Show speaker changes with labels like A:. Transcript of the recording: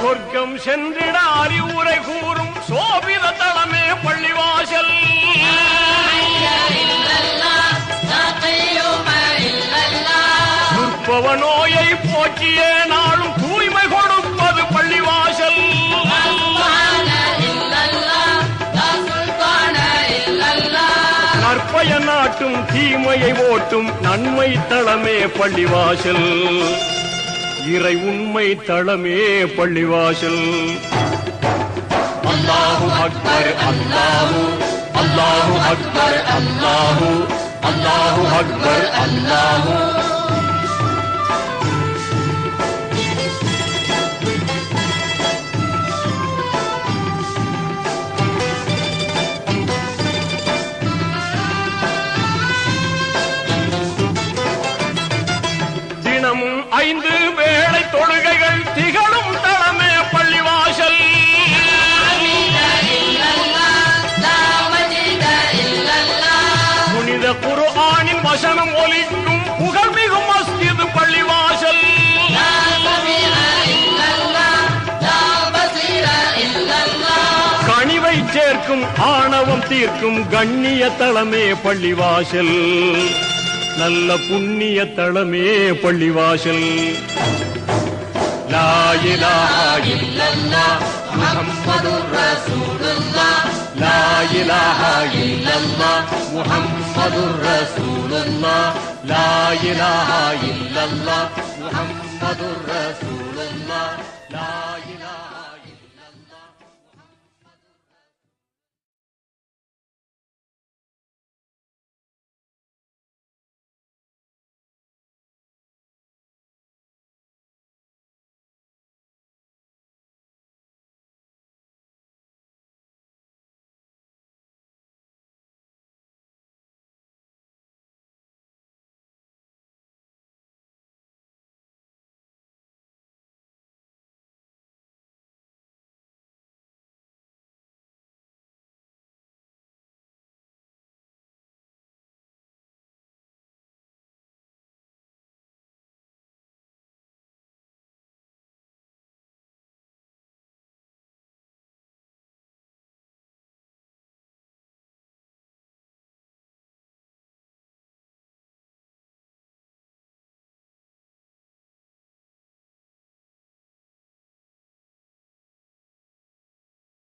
A: சொர்க்கம் சென்றிட அறிவுரை கூறும் சோபித தளமே பள்ளிவாசல். துர்ப்பவ நோயை போக்கிய நாளும் தூய்மை கொடுப்பது பள்ளிவாசல். நற்பய நாட்டும் தீமையை ஓட்டும் நன்மை தளமே பள்ளிவாசல். இறை உண்மை தளமே பள்ளிவாசல். அல்லாஹு அக்பர் அல்லாஹு அல்லாஹு அக்பர் அல்லாஹு அல்லாஹு அக்பர் அல்லாஹு. தினமும் 5 வேளை தொழுகைகள் திகழும் தளமே பள்ளிவாசல். புனித குர்ஆனின் வசனம் ஒலிக்கும் புகழ்மிகு மஸ்ஜித் பள்ளிவாசல். கனிவை சேர்க்கும் ஆணவம் தீர்க்கும் கண்ணிய தளமே பள்ளிவாசல். நல்ல புண்ணிய தளமே பள்ளிவாசல். லா இலாஹா இல்லல்லாஹ் முஹம்மதுர் ரசூலுல்லாஹ். லா இலாஹா இல்லல்லாஹ் முஹம்மதுர் ரசூலுல்லாஹ். லா இலாஹா இல்லல்லாஹ் முஹம்மதுர் ரசூலுல்லாஹ். லா இலாஹா